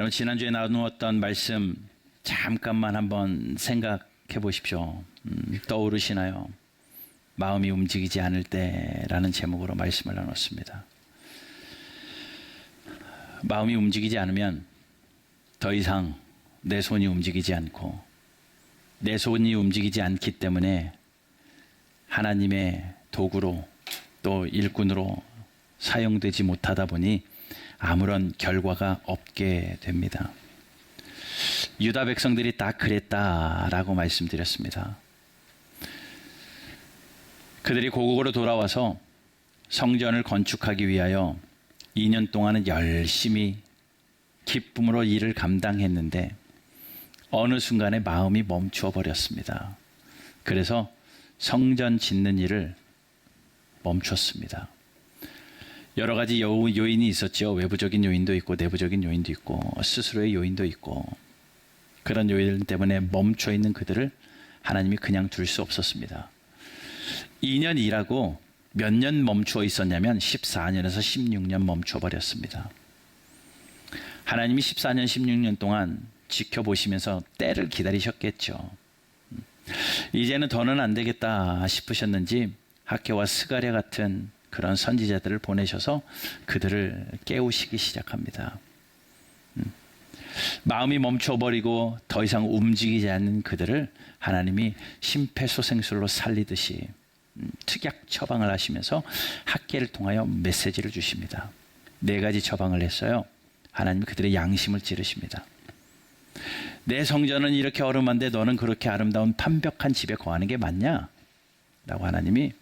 여러분, 지난주에 나누었던 말씀 잠깐만 한번 생각해 보십시오. 떠오르시나요? 마음이 움직이지 않을 때라는 제목으로 말씀을 나눴습니다. 마음이 움직이지 않으면 더 이상 내 손이 움직이지 않고, 내 손이 움직이지 않기 때문에 하나님의 도구로 또 일꾼으로 사용되지 못하다 보니 아무런 결과가 없게 됩니다. 유다 백성들이 다 그랬다라고 말씀드렸습니다. 그들이 고국으로 돌아와서 성전을 건축하기 위하여 2년 동안은 열심히 기쁨으로 일을 감당했는데 어느 순간에 마음이 멈추어 버렸습니다. 그래서 성전 짓는 일을 멈췄습니다. 여러 가지 요인이 있었죠. 외부적인 요인도 있고 내부적인 요인도 있고 스스로의 요인도 있고, 그런 요인 때문에 멈춰 있는 그들을 하나님이 그냥 둘 수 없었습니다. 2년 일하고 몇 년 멈추어 있었냐면 14년에서 16년 멈춰 버렸습니다. 하나님이 14년 16년 동안 지켜보시면서 때를 기다리셨겠죠. 이제는 더는 안 되겠다 싶으셨는지 학교와 스가랴 같은 그런 선지자들을 보내셔서 그들을 깨우시기 시작합니다. 마음이 멈춰버리고 더 이상 움직이지 않는 그들을 하나님이 심폐소생술로 살리듯이 특약 처방을 하시면서 학계를 통하여 메시지를 주십니다. 4가지 처방을 했어요. 하나님이 그들의 양심을 찌르십니다. 내 성전은 이렇게 어름한데 너는 그렇게 아름다운 판벽한 집에 거하는 게 맞냐? 라고 하나님이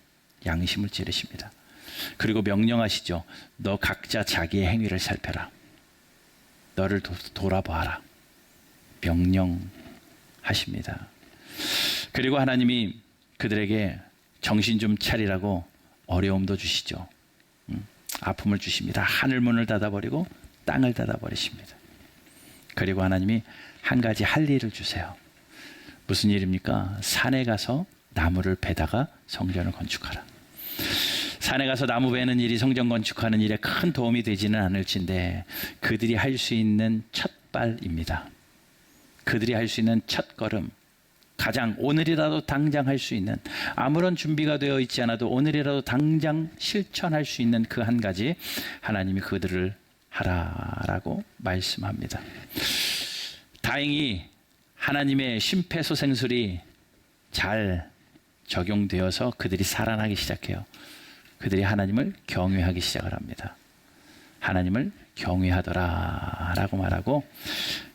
양심을 찌르십니다. 그리고 명령하시죠. 너 각자 자기의 행위를 살펴라. 너를 돌아봐라. 명령하십니다. 그리고 하나님이 그들에게 정신 좀 차리라고 어려움도 주시죠. 아픔을 주십니다. 하늘문을 닫아버리고 땅을 닫아버리십니다. 그리고 하나님이 한 가지 할 일을 주세요. 무슨 일입니까? 산에 가서 나무를 베다가 성전을 건축하라. 산에 가서 나무 베는 일이 성전 건축하는 일에 큰 도움이 되지는 않을진데 그들이 할 수 있는 첫 발입니다. 그들이 할 수 있는 첫 걸음, 가장 오늘이라도 당장 할 수 있는, 아무런 준비가 되어 있지 않아도 오늘이라도 당장 실천할 수 있는 그 한 가지, 하나님이 그들을 하라라고 말씀합니다. 다행히 하나님의 심폐소생술이 잘 적용되어서 그들이 살아나기 시작해요. 그들이 하나님을 경외하기 시작을 합니다. 하나님을 경외하더라라고 말하고,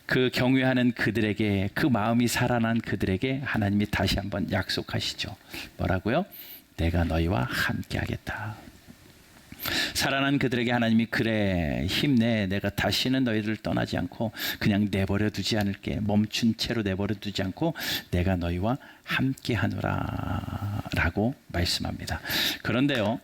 그 경외하는 그들에게, 그 마음이 살아난 그들에게 하나님이 다시 한번 약속하시죠. 뭐라고요? 내가 너희와 함께 하겠다. 살아난 그들에게 하나님이 그래, 힘내, 내가 다시는 너희를 떠나지 않고 그냥 내버려 두지 않을게. 멈춘 채로 내버려 두지 않고 내가 너희와 함께 하노라 라고 말씀합니다. 그런데요,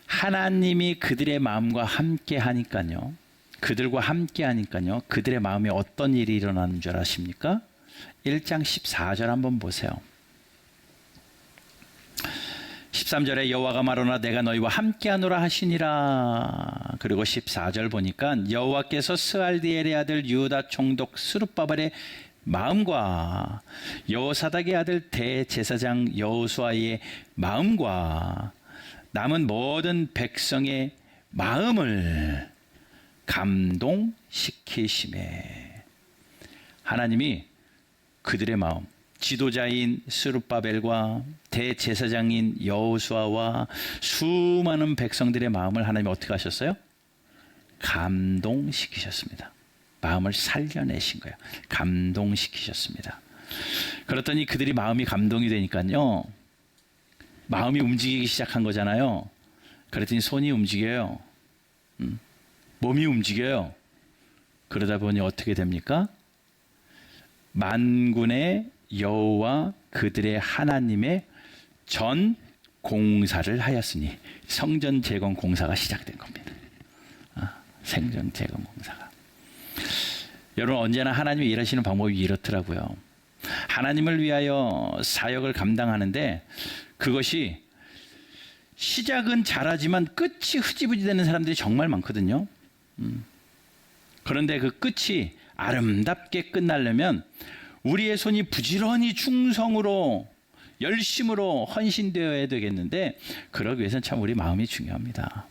하나님이 그들의 마음과 함께 하니까요, 그들과 함께 하니까요, 그들의 마음에 어떤 일이 일어나는 줄 아십니까? 1장 14절 한번 보세요. 13절에 여호와가 말하노라 내가 너희와 함께하노라 하시니라. 그리고 14절 보니까 여호와께서 스알디엘의 아들 유다 총독 스룹바벨의 마음과 여호사닥의 아들 대제사장 여호수아의 마음과 남은 모든 백성의 마음을 감동시키심에, 하나님이 그들의 마음, 지도자인 스룹바벨과 대제사장인 여호수아와 수많은 백성들의 마음을 하나님이 어떻게 하셨어요? 감동시키셨습니다. 마음을 살려내신 거예요. 감동시키셨습니다. 그렇더니 그들이 마음이 감동이 되니까요, 마음이 움직이기 시작한 거잖아요. 그랬더니 손이 움직여요. 몸이 움직여요. 그러다 보니 어떻게 됩니까? 만군의 여호와 그들의 하나님의 전 공사를 하였으니, 성전 재건 공사가 시작된 겁니다. 성전 재건 공사가. 여러분, 언제나 하나님이 일하시는 방법이 이렇더라고요. 하나님을 위하여 사역을 감당하는데 그것이 시작은 잘하지만 끝이 흐지부지 되는 사람들이 정말 많거든요. 그런데 그 끝이 아름답게 끝나려면 우리의 손이 부지런히 충성으로 열심으로 헌신되어야 되겠는데, 그러기 위해서는 참 우리 마음이 중요합니다.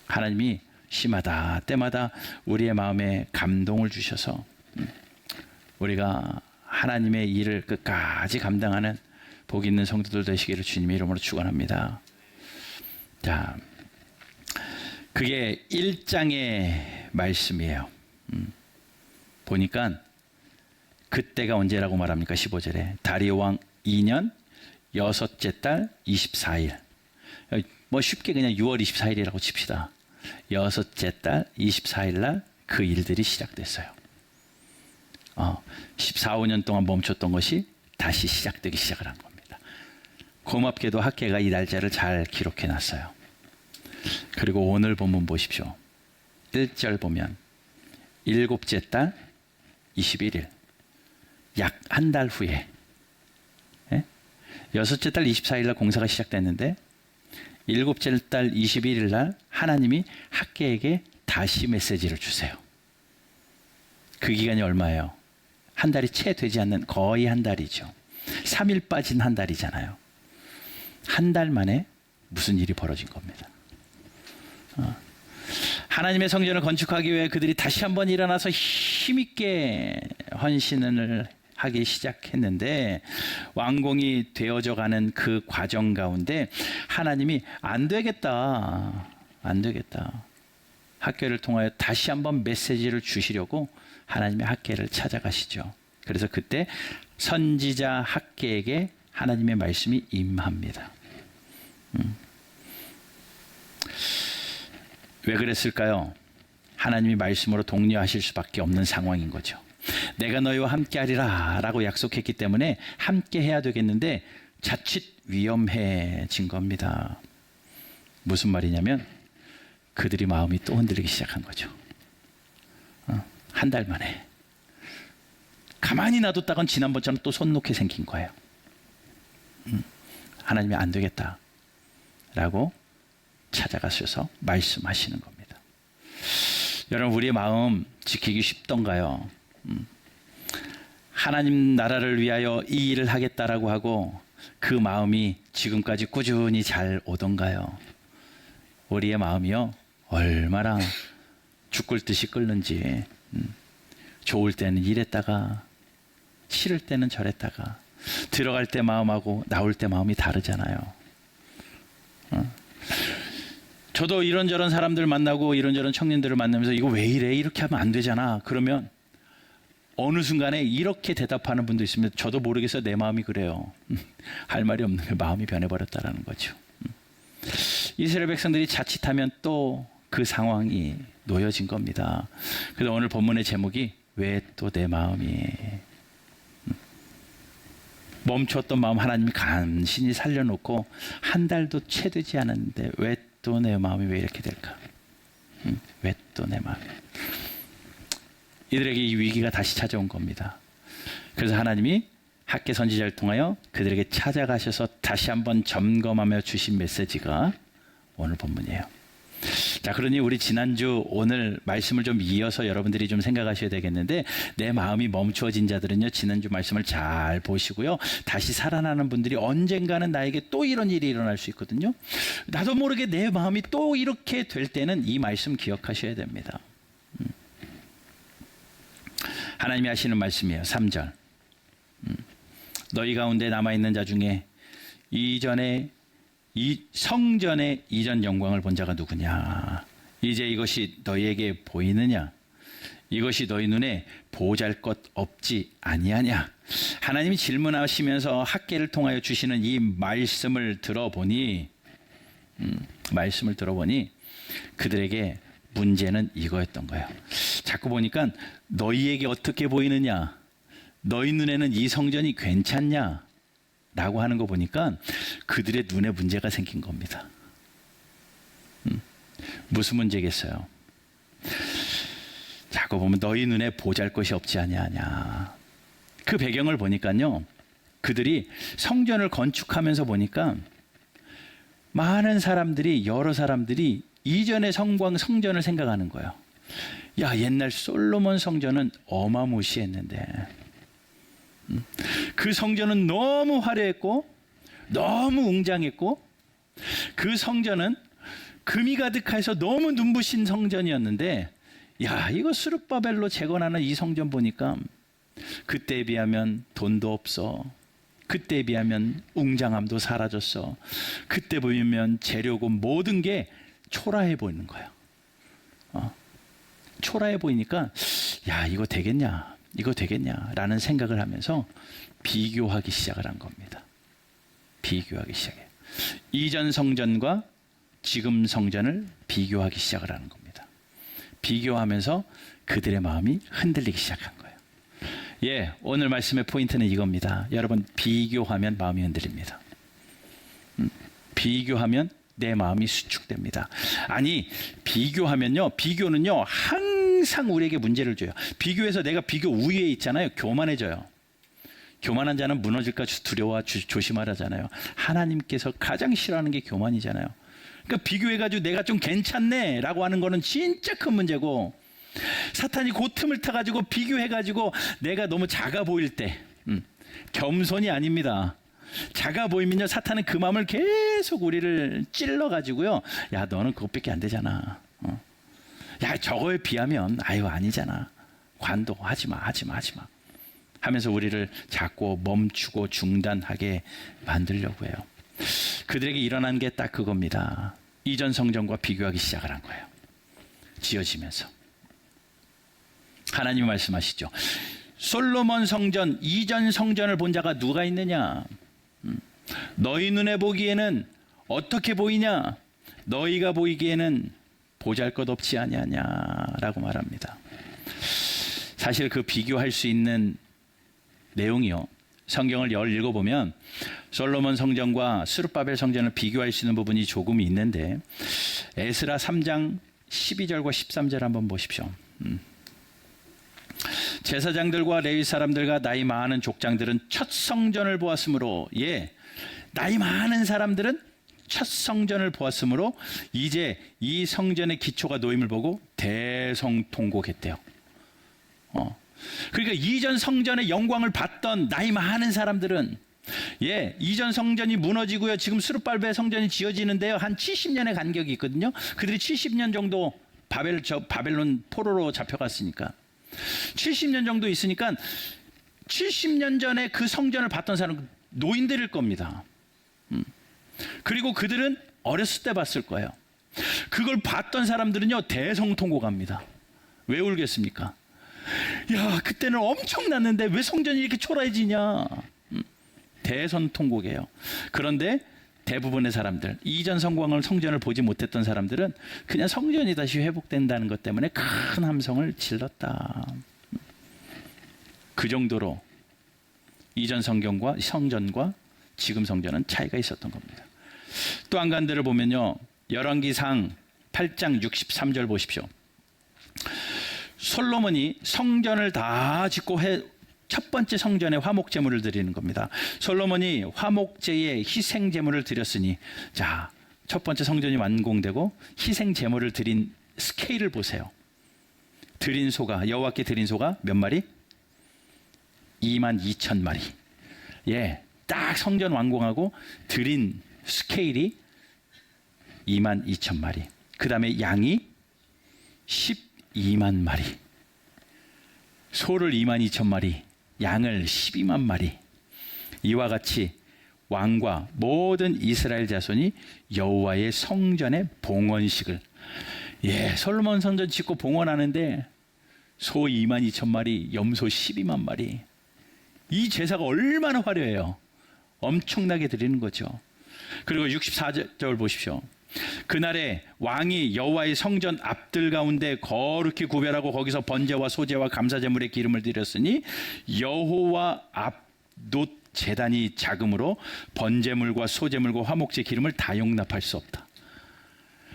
하나님이 시마다 때마다 우리의 마음에 감동을 주셔서 우리가 하나님의 일을 끝까지 감당하는 복 있는 성도들 되시기를 주님의 이름으로 축원합니다. 자, 그게 1장의 말씀이에요. 보니까 그때가 언제라고 말합니까? 15절에 다리오 왕 2년 여섯째 달 24일. 뭐 쉽게 그냥 6월 24일이라고 칩시다. 여섯째 달 24일 날 그 일들이 시작됐어요. 14, 15년 동안 멈췄던 것이 다시 시작되기 시작을 한 겁니다. 고맙게도 학계가 이 날짜를 잘 기록해 놨어요. 그리고 오늘 본문 보십시오. 1절 보면 일곱째 달 21일, 약 한 달 후에, 여섯째 달 24일 날 공사가 시작됐는데 일곱째 달 21일 날 하나님이 학계에게 다시 메시지를 주세요. 그 기간이 얼마예요? 한 달이 채 되지 않는, 거의 한 달이죠. 3일 빠진 한 달이잖아요. 한 달 만에 무슨 일이 벌어진 겁니다. 하나님의 성전을 건축하기 위해 그들이 다시 한번 일어나서 힘있게 헌신을 하기 시작했는데, 완공이 되어져 가는 그 과정 가운데 하나님이 안 되겠다. 학계를 통하여 다시 한번 메시지를 주시려고 하나님의 학계를 찾아가시죠. 그래서 그때 선지자 학계에게 하나님의 말씀이 임합니다. 왜 그랬을까요? 하나님이 말씀으로 독려하실 수밖에 없는 상황인 거죠. 내가 너희와 함께하리라 라고 약속했기 때문에 함께 해야 되겠는데 자칫 위험해진 겁니다. 무슨 말이냐면 그들이 마음이 또 흔들리기 시작한 거죠. 한 달 만에. 가만히 놔뒀다간 지난번처럼 또 손 놓게 생긴 거예요. 하나님이 안 되겠다 라고 찾아가셔서 말씀하시는 겁니다. 여러분, 우리의 마음 지키기 쉽던가요? 하나님 나라를 위하여 이 일을 하겠다라고 하고 그 마음이 지금까지 꾸준히 잘 오던가요? 우리의 마음이요, 얼마나 죽을 듯이 끓는지. 좋을 때는 이랬다가 싫을 때는 저랬다가, 들어갈 때 마음하고 나올 때 마음이 다르잖아요. 저도 이런저런 사람들 만나고 이런저런 청년들을 만나면서 이거 왜 이래? 이렇게 하면 안 되잖아. 그러면 어느 순간에 이렇게 대답하는 분도 있습니다. 저도 모르겠어요. 내 마음이 그래요. 할 말이 없는 게 마음이 변해버렸다라는 거죠. 이스라엘 백성들이 자칫하면 또 그 상황이 놓여진 겁니다. 그래서 오늘 본문의 제목이 왜 또 내 마음이, 멈췄던 마음 하나님이 간신히 살려놓고 한 달도 채 되지 않았는데 왜 또 내 마음이 왜 이렇게 될까? 왜 또 내 마음이? 이들에게 이 위기가 다시 찾아온 겁니다. 그래서 하나님이 학계 선지자를 통하여 그들에게 찾아가셔서 다시 한번 점검하며 주신 메시지가 오늘 본문이에요. 자, 그러니 우리 지난주 오늘 말씀을 좀 이어서 여러분들이 좀 생각하셔야 되겠는데, 내 마음이 멈추어진 자들은요, 지난주 말씀을 잘 보시고요, 다시 살아나는 분들이 언젠가는 나에게 또 이런 일이 일어날 수 있거든요. 나도 모르게 내 마음이 또 이렇게 될 때는 이 말씀 기억하셔야 됩니다. 하나님이 하시는 말씀이에요. 3절. 너희 가운데 남아있는 자 중에 이 성전의 이전 영광을 본 자가 누구냐? 이제 이것이 너희에게 보이느냐? 이것이 너희 눈에 보잘것 없지 아니하냐? 하나님이 질문하시면서 학계를 통하여 주시는 이 말씀을 들어보니 그들에게 문제는 이거였던 거예요. 자꾸 보니까 너희에게 어떻게 보이느냐? 너희 눈에는 이 성전이 괜찮냐? 라고 하는 거 보니까 그들의 눈에 문제가 생긴 겁니다. 무슨 문제겠어요? 자꾸 보면 너희 눈에 보잘것이 없지 아니하냐. 그 배경을 보니까요, 그들이 성전을 건축하면서 보니까 여러 사람들이 이전의 성전을 생각하는 거예요. 야, 옛날 솔로몬 성전은 어마무시했는데 그 성전은 너무 화려했고 너무 웅장했고 그 성전은 금이 가득해서 너무 눈부신 성전이었는데, 야, 이거 스룹바벨로 재건하는 이 성전 보니까 그때에 비하면 돈도 없어. 그때에 비하면 웅장함도 사라졌어. 그때 보면 재료고 모든 게 초라해 보이는 거예요. 초라해 보이니까 야, 이거 되겠냐, 이거 되겠냐라는 생각을 하면서 비교하기 시작을 한 겁니다. 비교하기 시작해요. 이전 성전과 지금 성전을 비교하기 시작을 하는 겁니다. 비교하면서 그들의 마음이 흔들리기 시작한 거예요. 예, 오늘 말씀의 포인트는 이겁니다. 여러분, 비교하면 마음이 흔들립니다. 비교하면 내 마음이 수축됩니다. 아니, 비교는요 항상 우리에게 문제를 줘요. 비교해서 내가 비교 우위에 있잖아요. 교만해져요. 교만한 자는 무너질까 두려워 조심하라잖아요. 하나님께서 가장 싫어하는 게 교만이잖아요. 그러니까 비교해가지고 내가 좀 괜찮네 라고 하는 거는 진짜 큰 문제고, 사탄이 그 틈을 타가지고 비교해가지고 내가 너무 작아 보일 때, 겸손이 아닙니다. 작아 보이면요, 사탄은 그 마음을 계속 우리를 찔러가지고요, 야, 너는 그것밖에 안 되잖아. 야, 저거에 비하면 아유 아니잖아. 관도 하지마 하면서 우리를 자꾸 멈추고 중단하게 만들려고 해요. 그들에게 일어난 게 딱 그겁니다. 이전 성전과 비교하기 시작을 한 거예요. 지어지면서 하나님이 말씀하시죠. 솔로몬 성전, 이전 성전을 본 자가 누가 있느냐? 너희 눈에 보기에는 어떻게 보이냐? 너희가 보이기에는 보잘것없지 아니하냐라고 말합니다. 사실 그 비교할 수 있는 내용이요, 성경을 열 읽어보면 솔로몬 성전과 스룹바벨 성전을 비교할 수 있는 부분이 조금 있는데, 에스라 3장 12절과 13절 한번 보십시오. 제사장들과 레위 사람들과 나이 많은 족장들은 첫 성전을 보았으므로, 예, 나이 많은 사람들은 첫 성전을 보았으므로 이제 이 성전의 기초가 놓임을 보고 대성통곡했대요. 그러니까 이전 성전의 영광을 봤던 나이 많은 사람들은, 예, 이전 성전이 무너지고요, 지금 스룹바벨 성전이 지어지는데요, 한 70년의 간격이 있거든요. 그들이 70년 정도 바벨론 포로로 잡혀갔으니까 70년 정도 있으니까 70년 전에 그 성전을 봤던 사람은 노인들일 겁니다. 그리고 그들은 어렸을 때 봤을 거예요. 그걸 봤던 사람들은요, 대성통곡합니다. 왜 울겠습니까? 야, 그때는 엄청났는데 왜 성전이 이렇게 초라해지냐? 대성통곡이에요. 그런데 대부분의 사람들, 이전 성전을 보지 못했던 사람들은 그냥 성전이 다시 회복된다는 것 때문에 큰 함성을 질렀다. 그 정도로 이전 성전과 지금 성전은 차이가 있었던 겁니다. 또 한 간데를 보면요, 열왕기상 8장 63절 보십시오. 솔로몬이 성전을 다 짓고 첫 번째 성전에 화목 제물을 드리는 겁니다. 솔로몬이 화목제에 희생 제물을 드렸으니, 자, 첫 번째 성전이 완공되고 희생 제물을 드린 스케일을 보세요. 드린 소가, 여호와께 드린 소가 몇 마리? 22,000마리. 예, 딱 성전 완공하고 드린 스케일이 22,000마리. 그 다음에 양이 12만 마리. 소를 22,000마리, 양을 12만 마리. 이와 같이 왕과 모든 이스라엘 자손이 여호와의 성전의 봉헌식을, 예, 솔로몬 성전 짓고 봉헌하는데 소 22,000마리, 염소 12만 마리. 이 제사가 얼마나 화려해요. 엄청나게 드리는 거죠. 그리고 64절 보십시오. 그날에 왕이 여호와의 성전 앞들 가운데 거룩히 구별하고 거기서 번제와 소제와 감사제물의 기름을 드렸으니 여호와 앞놋 제단이 작음으로 번제물과 소제물과 화목제 기름을 다 용납할 수 없다.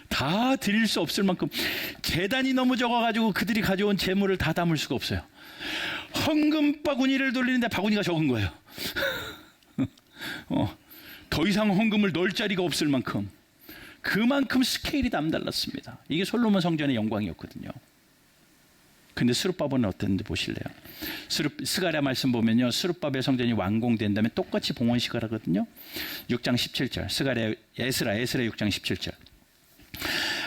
다 드릴 수 없을 만큼 제단이 너무 적어가지고 그들이 가져온 제물을 다 담을 수가 없어요. 헌금 바구니를 돌리는데 바구니가 적은 거예요. 더 이상 헌금을 넣을 자리가 없을 만큼, 그만큼 스케일이 남달랐습니다. 이게 솔로몬 성전의 영광이었거든요. 근데 스룹바벨은 어땠는지 보실래요? 스가랴 말씀 보면요, 스룹바벨 성전이 완공된 다음에 똑같이 봉헌식을 하거든요. 6장 17절 스가랴 에스라 6장 17절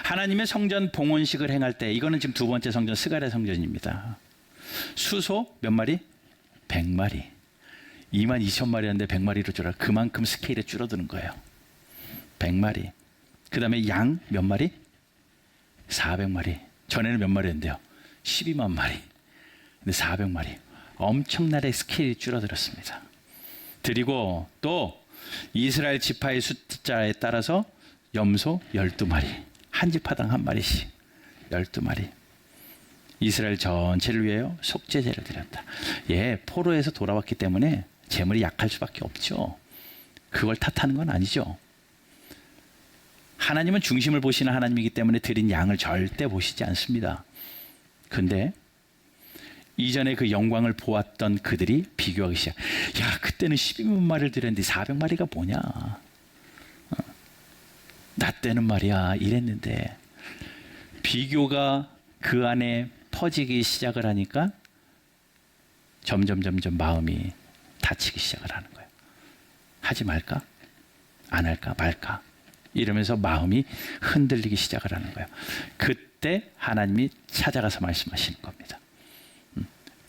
하나님의 성전 봉헌식을 행할 때, 이거는 지금 두 번째 성전 스가랴 성전입니다. 수소 몇 마리? 100마리. 22,000마리였는데 100마리로 줄어. 그만큼 스케일이 줄어드는 거예요. 100마리. 그 다음에 양 몇 마리? 400마리. 전에는 몇 마리였는데요? 12만 마리. 근데 400마리. 엄청나게 스케일이 줄어들었습니다. 그리고 또 이스라엘 지파의 숫자에 따라서 염소 12마리. 한 지파당 한 마리씩. 12마리. 이스라엘 전체를 위하여 속죄제를 드렸다. 예, 포로에서 돌아왔기 때문에 재물이 약할 수밖에 없죠. 그걸 탓하는 건 아니죠. 하나님은 중심을 보시는 하나님이기 때문에 드린 양을 절대 보시지 않습니다. 근데 이전에 그 영광을 보았던 그들이 비교하기 시작. 야, 그때는 12만 마리를 드렸는데 400마리가 뭐냐. 나 때는 말이야 이랬는데, 비교가 그 안에 퍼지기 시작을 하니까 점점 마음이 다치기 시작을 하는 거예요. 하지 말까? 안 할까? 말까? 이러면서 마음이 흔들리기 시작을 하는 거예요. 그때 하나님이 찾아가서 말씀하시는 겁니다.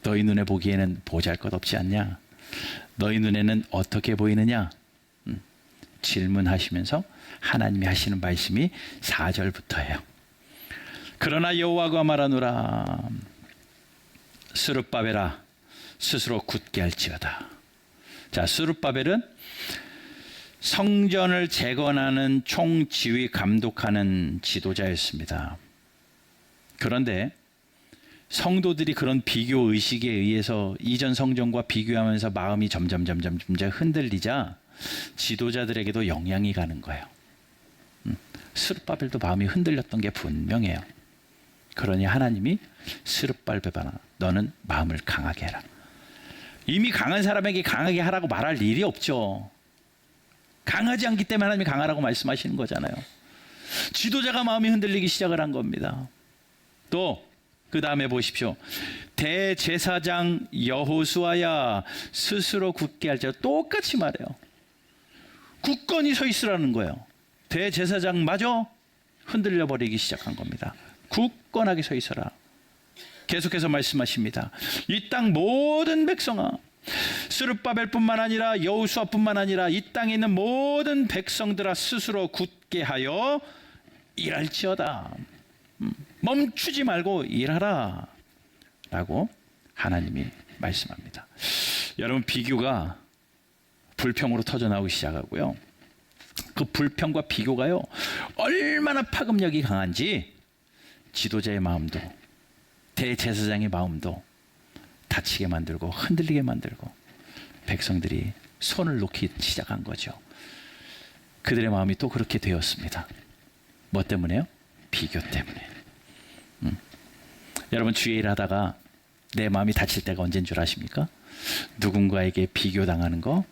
너희 눈에 보기에는 보잘것없지 않냐? 너희 눈에는 어떻게 보이느냐? 질문하시면서 하나님이 하시는 말씀이 4절부터예요. 그러나 여호와가 말하노라, 스룹바벨아 스스로 굳게 할지어다. 자, 스룹바벨은 성전을 재건하는 총지휘 감독하는 지도자였습니다. 그런데 성도들이 그런 비교 의식에 의해서 이전 성전과 비교하면서 마음이 점점 흔들리자 지도자들에게도 영향이 가는 거예요. 스룹바벨도 마음이 흔들렸던 게 분명해요. 그러니 하나님이 스룹바벨아 너는 마음을 강하게 해라. 이미 강한 사람에게 강하게 하라고 말할 일이 없죠. 강하지 않기 때문에 하나님이 강하라고 말씀하시는 거잖아요. 지도자가 마음이 흔들리기 시작을 한 겁니다. 또 그 다음에 보십시오. 대제사장 여호수아야 스스로 굳게 할지어다. 똑같이 말해요. 굳건히 서 있으라는 거예요. 대제사장 마저 흔들려 버리기 시작한 겁니다. 굳건하게 서 있어라. 계속해서 말씀하십니다. 이 땅 모든 백성아, 스룹바벨뿐만 아니라 여호수아뿐만 아니라 이 땅에 있는 모든 백성들아 스스로 굳게 하여 일할지어다. 멈추지 말고 일하라 라고 하나님이 말씀합니다. 여러분, 비교가 불평으로 터져나오기 시작하고요, 그 불평과 비교가요 얼마나 파급력이 강한지 지도자의 마음도 대제사장의 마음도 다치게 만들고 흔들리게 만들고 백성들이 손을 놓기 시작한 거죠. 그들의 마음이 또 그렇게 되었습니다. 뭐 때문에요? 비교 때문에. 여러분, 주의 일 하다가 내 마음이 다칠 때가 언제인 줄 아십니까? 누군가에게 비교당하는 거,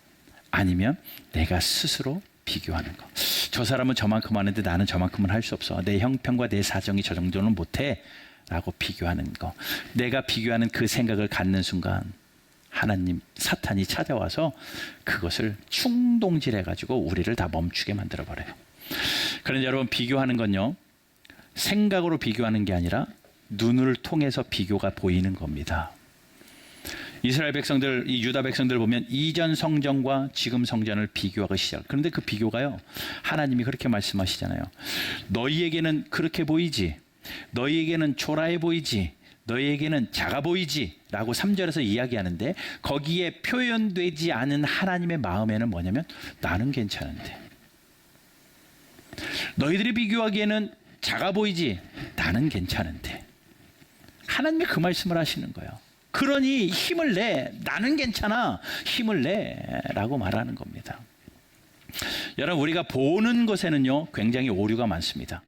아니면 내가 스스로 비교하는 거. 저 사람은 저만큼 하는데 나는 저만큼은 할 수 없어. 내 형편과 내 사정이 저 정도는 못해 라고 비교하는 거. 내가 비교하는 그 생각을 갖는 순간 하나님, 사탄이 찾아와서 그것을 충동질해 가지고 우리를 다 멈추게 만들어 버려요. 그런데 여러분, 비교하는 건요 생각으로 비교하는 게 아니라 눈을 통해서 비교가 보이는 겁니다. 이스라엘 백성들, 이 유다 백성들 보면 이전 성전과 지금 성전을 비교하기 시작. 그런데 그 비교가요, 하나님이 그렇게 말씀하시잖아요. 너희에게는 그렇게 보이지, 너희에게는 초라해 보이지, 너희에게는 작아 보이지 라고 3절에서 이야기하는데, 거기에 표현되지 않은 하나님의 마음에는 뭐냐면 나는 괜찮은데, 너희들이 비교하기에는 작아 보이지, 나는 괜찮은데. 하나님이 그 말씀을 하시는 거예요. 그러니 힘을 내, 나는 괜찮아, 힘을 내 라고 말하는 겁니다. 여러분, 우리가 보는 것에는요 굉장히 오류가 많습니다.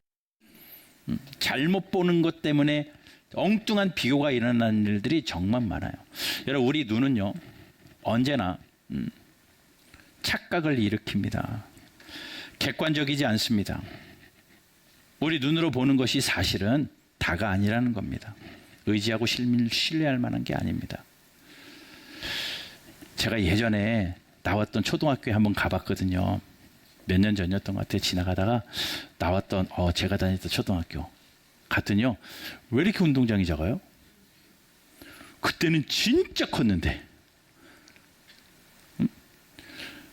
잘못 보는 것 때문에 엉뚱한 비교가 일어나는 일들이 정말 많아요. 여러분, 우리 눈은요 언제나 착각을 일으킵니다. 객관적이지 않습니다. 우리 눈으로 보는 것이 사실은 다가 아니라는 겁니다. 의지하고 신뢰할 만한 게 아닙니다. 제가 예전에 나왔던 초등학교에 한번 가봤거든요. 몇 년 전이었던 것 같아요. 지나가다가 나왔던 제가 다녔던 초등학교 갔더니요. 왜 이렇게 운동장이 작아요? 그때는 진짜 컸는데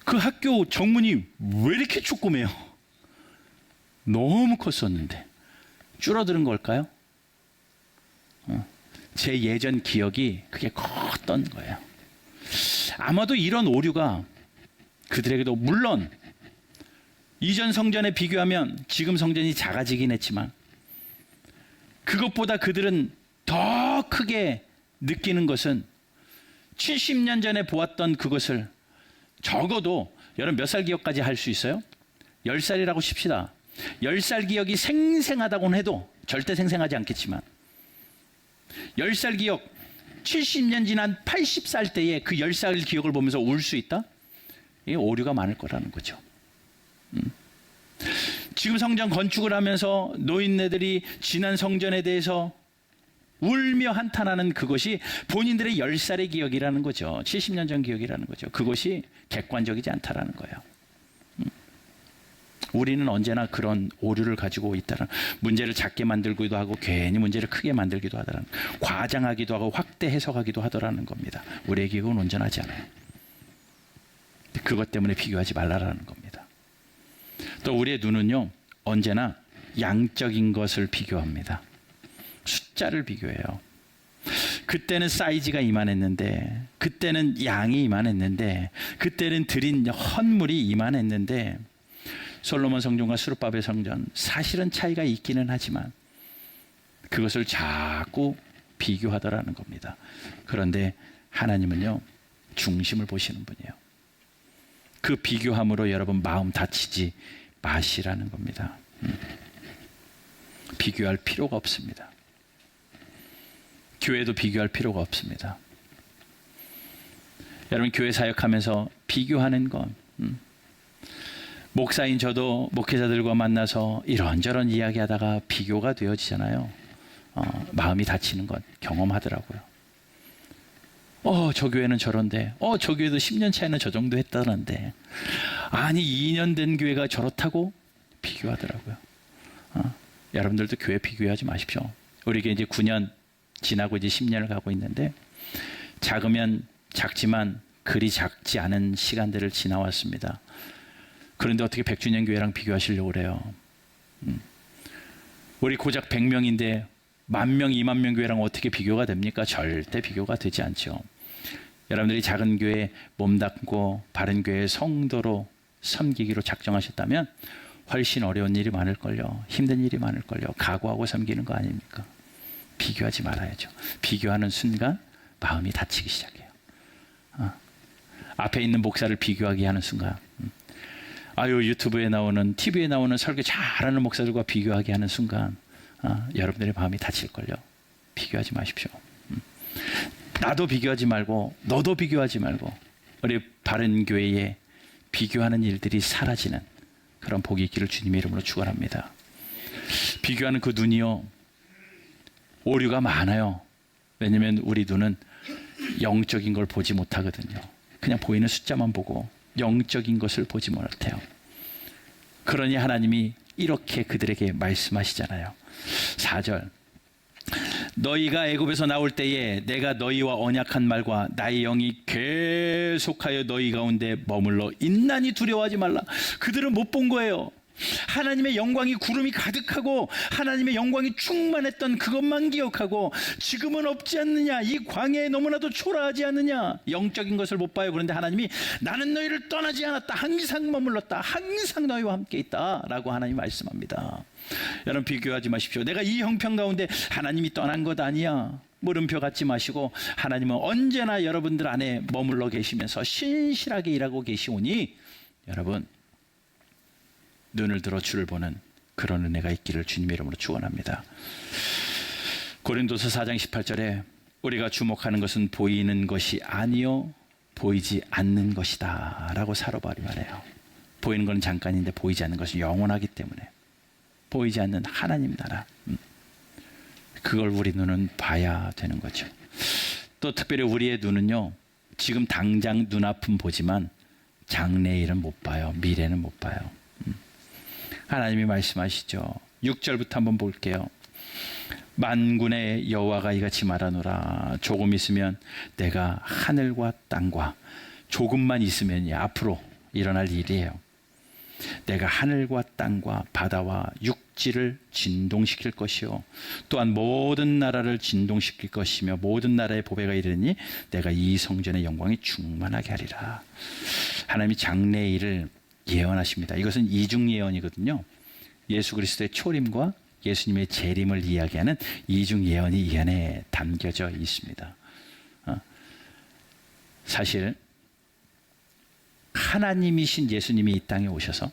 그 학교 정문이 왜 이렇게 조그매요? 너무 컸었는데 줄어드는 걸까요? 제 예전 기억이 그게 컸던 거예요. 아마도 이런 오류가 그들에게도 물론 이전 성전에 비교하면 지금 성전이 작아지긴 했지만 그것보다 그들은 더 크게 느끼는 것은 70년 전에 보았던 그것을 적어도 여러분 몇 살 기억까지 할 수 있어요? 10살이라고 칩시다. 10살 기억이 생생하다고는 해도 절대 생생하지 않겠지만 10살 기억 70년 지난 80살 때에 그 10살 기억을 보면서 울 수 있다? 이게 오류가 많을 거라는 거죠. 지금 성전 건축을 하면서 노인네들이 지난 성전에 대해서 울며 한탄하는 그것이 본인들의 10살의 기억이라는 거죠. 70년 전 기억이라는 거죠. 그것이 객관적이지 않다라는 거예요. 우리는 언제나 그런 오류를 가지고 있다는, 문제를 작게 만들기도 하고 괜히 문제를 크게 만들기도 하더라는, 과장하기도 하고 확대 해석하기도 하더라는 겁니다. 우리의 기억은 온전하지 않아요. 그것 때문에 비교하지 말라라는 겁니다. 또 우리의 눈은요, 언제나 양적인 것을 비교합니다. 숫자를 비교해요. 그때는 사이즈가 이만했는데, 그때는 양이 이만했는데, 그때는 드린 헌물이 이만했는데, 솔로몬 성전과 스룹바벨 성전 사실은 차이가 있기는 하지만 그것을 자꾸 비교하더라는 겁니다. 그런데 하나님은요, 중심을 보시는 분이에요. 그 비교함으로 여러분 마음 다치지 마시라는 겁니다. 비교할 필요가 없습니다. 교회도 비교할 필요가 없습니다. 여러분 교회 사역하면서 비교하는 건 목사인 저도 목회자들과 만나서 이런저런 이야기하다가 비교가 되어지잖아요. 마음이 다치는 것 경험하더라고요. 저 교회는 저런데, 저 교회도 10년 차이는 저 정도 했다는데, 아니 2년 된 교회가 저렇다고 비교하더라고요. 여러분들도 교회 비교하지 마십시오. 우리가 이제 9년 지나고 이제 10년을 가고 있는데, 작으면 작지만 그리 작지 않은 시간들을 지나왔습니다. 그런데 어떻게 100주년 교회랑 비교하시려고 그래요? 우리 고작 100명인데 10,000명, 20,000명 교회랑 어떻게 비교가 됩니까? 절대 비교가 되지 않죠. 여러분들이 작은 교회 몸담고 바른 교회 성도로 섬기기로 작정하셨다면 훨씬 어려운 일이 많을걸요. 힘든 일이 많을걸요. 각오하고 섬기는 거 아닙니까? 비교하지 말아야죠. 비교하는 순간 마음이 다치기 시작해요. 앞에 있는 목사를 비교하게 하는 순간, 유튜브에 나오는, TV에 나오는 설교 잘하는 목사들과 비교하게 하는 순간 여러분들의 마음이 다칠걸요. 비교하지 마십시오. 나도 비교하지 말고 너도 비교하지 말고 우리 바른 교회에 비교하는 일들이 사라지는 그런 복이 있기를 주님의 이름으로 축원합니다. 비교하는 그 눈이요, 오류가 많아요. 왜냐하면 우리 눈은 영적인 걸 보지 못하거든요. 그냥 보이는 숫자만 보고 영적인 것을 보지 못해요. 그러니 하나님이 이렇게 그들에게 말씀하시잖아요. 4절, 너희가 애굽에서 나올 때에 내가 너희와 언약한 말과 나의 영이 계속하여 너희 가운데 머물러 있나니 두려워하지 말라. 그들은 못 본 거예요. 하나님의 영광이 구름이 가득하고 하나님의 영광이 충만했던 그것만 기억하고 지금은 없지 않느냐, 이 광야에 너무나도 초라하지 않느냐, 영적인 것을 못 봐요. 그런데 하나님이 나는 너희를 떠나지 않았다, 항상 머물렀다, 항상 너희와 함께 있다 라고 하나님 말씀합니다. 여러분 비교하지 마십시오. 내가 이 형편 가운데 하나님이 떠난 것 아니야, 물음표 갖지 마시고 하나님은 언제나 여러분들 안에 머물러 계시면서 신실하게 일하고 계시오니 여러분 눈을 들어 주를 보는 그런 은혜가 있기를 주님의 이름으로 축원합니다. 고린도서 4장 18절에 우리가 주목하는 것은 보이는 것이 아니요 보이지 않는 것이다 라고 사로바리 말해요. 보이는 건 잠깐인데 보이지 않는 것은 영원하기 때문에, 보이지 않는 하나님 나라, 그걸 우리 눈은 봐야 되는 거죠. 또 특별히 우리의 눈은요, 지금 당장 눈앞은 보지만 장래일은 못 봐요. 미래는 못 봐요. 하나님이 말씀하시죠. 6절부터 한번 볼게요. 만군의 여호와가 이같이 말하노라. 조금 있으면 내가 하늘과 땅과, 조금만 있으면 앞으로 일어날 일이에요. 내가 하늘과 땅과 바다와 육지를 진동시킬 것이요 또한 모든 나라를 진동시킬 것이며 모든 나라의 보배가 이르니 내가 이 성전의 영광이 충만하게 하리라. 하나님이 장래의 일을 예언하십니다. 이것은 이중 예언이거든요. 예수 그리스도의 초림과 예수님의 재림을 이야기하는 이중 예언이 이 안에 담겨져 있습니다. 사실 하나님이신 예수님이 이 땅에 오셔서,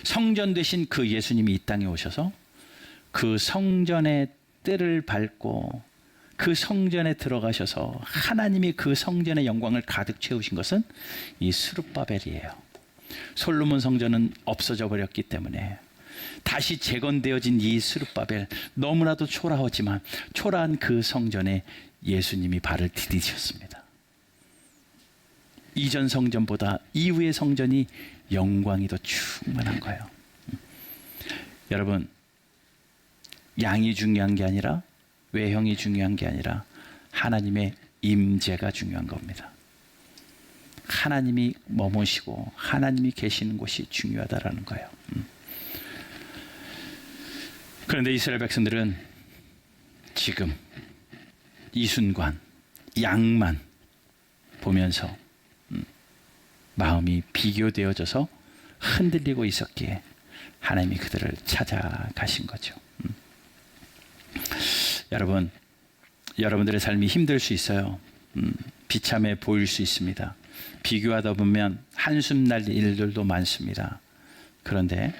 성전 되신 그 예수님이 이 땅에 오셔서 그 성전의 뜰을 밟고 그 성전에 들어가셔서 하나님이 그 성전의 영광을 가득 채우신 것은 이 스룹바벨이에요. 솔로몬 성전은 없어져 버렸기 때문에 다시 재건되어진 이 스룹바벨, 너무나도 초라하지만 초라한 그 성전에 예수님이 발을 디디셨습니다. 이전 성전보다 이후의 성전이 영광이 더 충만한 거예요. 여러분, 양이 중요한 게 아니라, 외형이 중요한 게 아니라 하나님의 임재가 중요한 겁니다. 하나님이 머무시고 하나님이 계시는 곳이 중요하다라는 거예요. 그런데 이스라엘 백성들은 지금 이 순간 양만 보면서 마음이 비교되어져서 흔들리고 있었기에 하나님이 그들을 찾아가신 거죠. 여러분, 여러분들의 삶이 힘들 수 있어요. 비참해 보일 수 있습니다. 비교하다 보면 한숨 날 일들도 많습니다. 그런데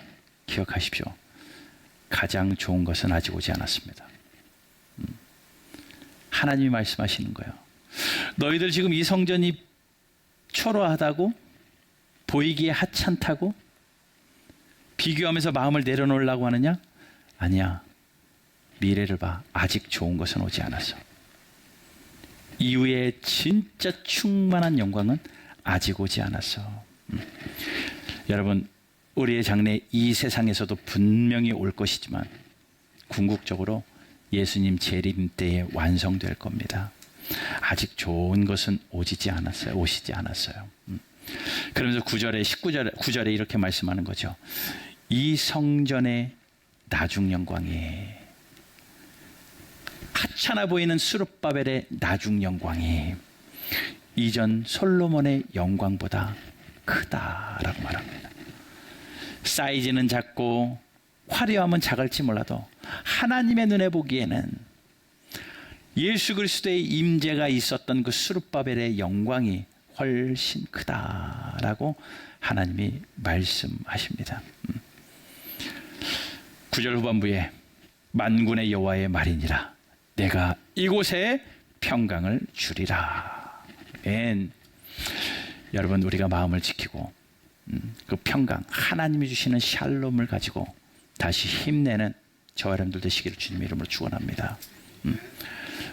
기억하십시오. 가장 좋은 것은 아직 오지 않았습니다. 하나님이 말씀하시는 거예요. 너희들 지금 이 성전이 초라하다고, 보이기에 하찮다고 비교하면서 마음을 내려놓으려고 하느냐? 아니야. 미래를 봐. 아직 좋은 것은 오지 않았어. 이후에 진짜 충만한 영광은 아직 오지 않았어. 여러분, 우리의 장래 이 세상에서도 분명히 올 것이지만 궁극적으로 예수님 재림 때에 완성될 겁니다. 아직 좋은 것은 오시지 않았어요. 그러면서 9절에 이렇게 말씀하는 거죠. 이 성전의 나중 영광이, 하찮아 보이는 스룹바벨의 나중 영광이 이전 솔로몬의 영광보다 크다라고 말합니다. 사이즈는 작고 화려함은 작을지 몰라도 하나님의 눈에 보기에는 예수 그리스도의 임재가 있었던 그 스룹바벨의 영광이 훨씬 크다라고 하나님이 말씀하십니다. 9절 후반부에 만군의 여호와의 말이니라 내가 이곳에 평강을 주리라. 여러분, 우리가 마음을 지키고 그 평강, 하나님이 주시는 샬롬을 가지고 다시 힘내는 저와 여러분들 되시기를 주님의 이름으로 축원합니다.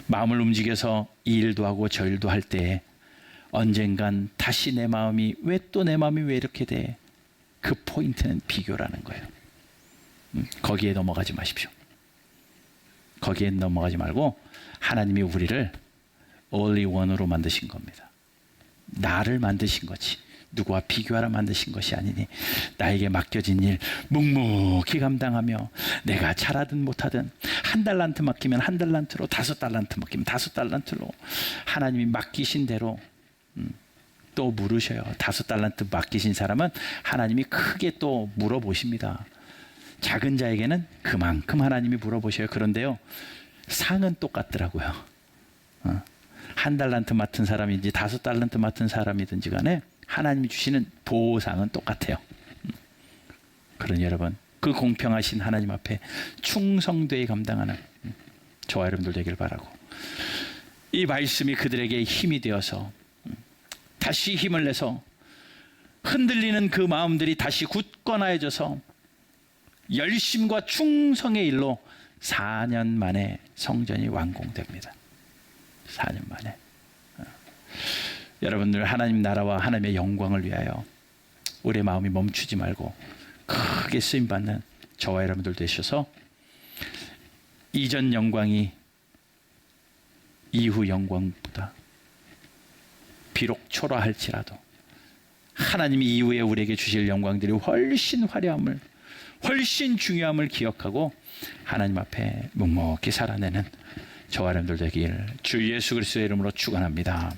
마음을 움직여서 이 일도 하고 저 일도 할 때 언젠간 다시 내 마음이 왜 이렇게 돼? 그 포인트는 비교라는 거예요. 거기에 넘어가지 마십시오. 거기에 넘어가지 말고 하나님이 우리를 only one으로 만드신 겁니다. 나를 만드신 거지 누구와 비교하라 만드신 것이 아니니 나에게 맡겨진 일 묵묵히 감당하며 내가 잘하든 못하든 1달란트 맡기면 1달란트로, 5달란트 맡기면 5달란트로 하나님이 맡기신 대로 또 물으셔요. 5달란트 맡기신 사람은 하나님이 크게 또 물어보십니다. 작은 자에게는 그만큼 하나님이 물어보셔요. 그런데요, 상은 똑같더라고요. 1달란트 맡은 사람인지 5달란트 맡은 사람이든지 간에 하나님이 주시는 보상은 똑같아요. 그러니 여러분, 그 공평하신 하나님 앞에 충성되게 감당하는 저와 여러분들 되길 바라고, 이 말씀이 그들에게 힘이 되어서 다시 힘을 내서 흔들리는 그 마음들이 다시 굳건해져서 열심과 충성의 일로 4년 만에 성전이 완공됩니다. 4년 만에. 여러분들 하나님 나라와 하나님의 영광을 위하여 우리의 마음이 멈추지 말고 크게 쓰임받는 저와 여러분들 되셔서 이전 영광이 이후 영광보다 비록 초라할지라도 하나님이 이후에 우리에게 주실 영광들이 훨씬 화려함을, 훨씬 중요함을 기억하고 하나님 앞에 묵묵히 살아내는 저와 여러분들 되길 주 예수 그리스도의 이름으로 축원합니다.